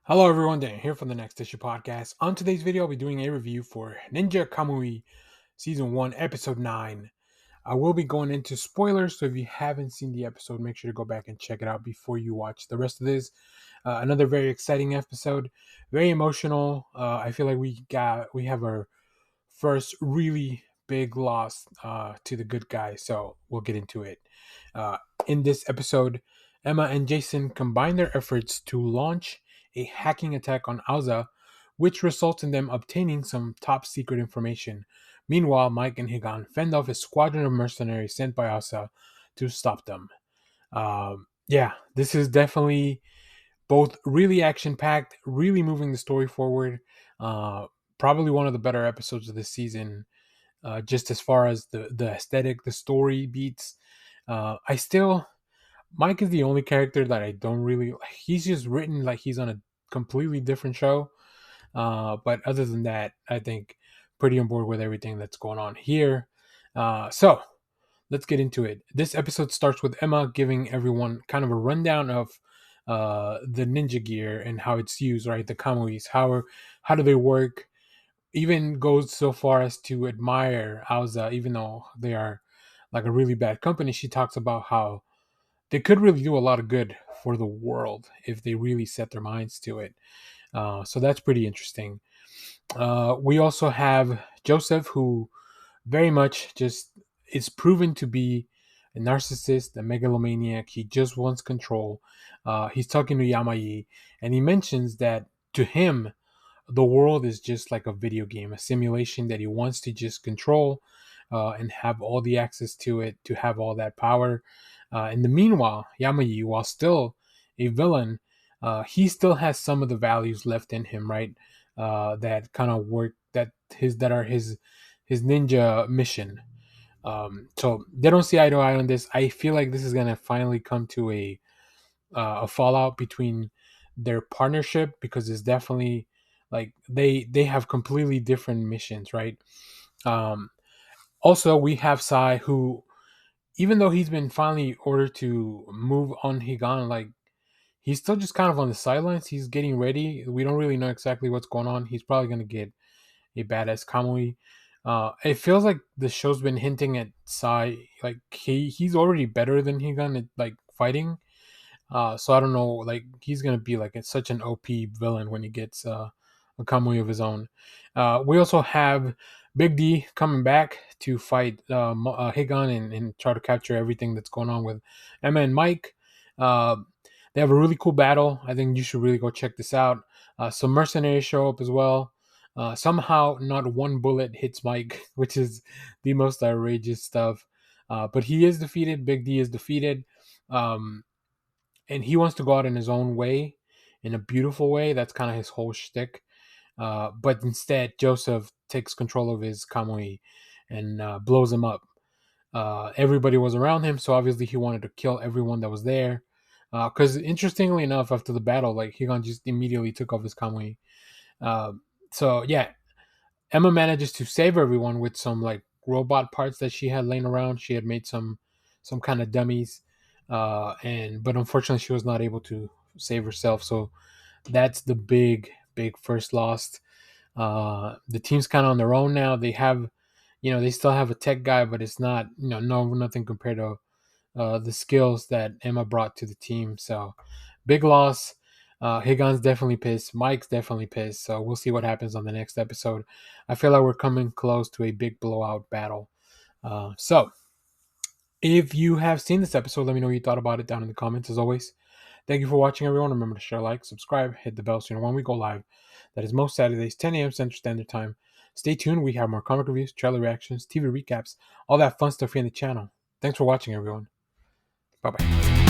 Hello everyone, Dan here from the Next Issue Podcast. On today's video, I'll be doing a review for Ninja Kamui Season 1, Episode 9. I will be going into spoilers, so if you haven't seen the episode, make sure to go back and check it out before you watch the rest of this. Another very exciting episode, very emotional. I feel like we have our first really big loss to the good guy, so we'll get into it. Uh, in this episode, Emma and Jason combine their efforts to launch a hacking attack on Auza, which results in them obtaining some top secret information. Meanwhile, Mike and Higan fend off a squadron of mercenaries sent by Auza to stop them. Yeah, this is definitely both really action packed, really moving the story forward. Uh, Probably one of the better episodes of this season, just as far as the aesthetic, the story beats. I still Mike is the only character that I don't really. He's just written like he's on a completely different show. But other than that, I think pretty on board with everything that's going on here. So let's get into it. This episode starts with Emma giving everyone kind of a rundown of the ninja gear and how it's used, right? The kamuis, how do they work? Even goes so far as to admire Auza, even though they are like a really bad company. She talks about how they could really do a lot of good for the world if they really set their minds to it. So that's pretty interesting. We also have Joseph, who very much just is proven to be a narcissist, a megalomaniac. He just wants control. He's talking to Yamai, and he mentions that to him, the world is just like a video game, a simulation that he wants to just control and have all the access to it, to have all that power. In the meanwhile, Yamai, while still a villain, he still has some of the values left in him, right? That kind of work that are his ninja mission. So they don't see eye to eye on this. I feel like this is gonna finally come to a fallout between their partnership, because it's definitely like they have completely different missions, right? Um, Also, we have Sai, who, even though he's been finally ordered to move on Higan, like he's still just kind of on the sidelines. He's getting ready. We don't really know exactly what's going on. He's probably going to get a badass Kamui. It feels like the show's been hinting at Sai, like he's already better than Higan at like fighting. So I don't know, like he's gonna be like such an OP villain when he gets a Kamui of his own. We also have Big D coming back to fight Higan and try to capture everything that's going on with Emma and Mike. Uh, they have a really cool battle. I think you should really go check this out. Some mercenaries show up as well. Somehow, not one bullet hits Mike, which is the most outrageous stuff. But he is defeated. Big D is defeated. Um, and he wants to go out in his own way, in a beautiful way. That's kind of his whole shtick. But instead, Joseph takes control of his Kamui and blows him up. Everybody was around him, so obviously he wanted to kill everyone that was there. Because interestingly enough, after the battle, like Higan just immediately took off his Kamui. Uh, so yeah, Emma manages to save everyone with some like robot parts that she had laying around. She had made some kind of dummies, and but unfortunately she was not able to save herself. So that's the big first loss. The team's kind of on their own now. They have, they still have a tech guy, but it's not, nothing compared to the skills that Emma brought to the team. So big loss. Higan's definitely pissed. Mike's definitely pissed. So we'll see what happens on the next episode. I feel like we're coming close to a big blowout battle. So if you have seen this episode, let me know what you thought about it down in the comments. As always, thank you for watching, everyone. Remember to share, like, subscribe, hit the bell so you know when we go live. That is most Saturdays, 10 a.m. Central Standard Time. Stay tuned. We have more comic reviews, trailer reactions, TV recaps, all that fun stuff here in the channel. Thanks for watching, everyone. Bye bye.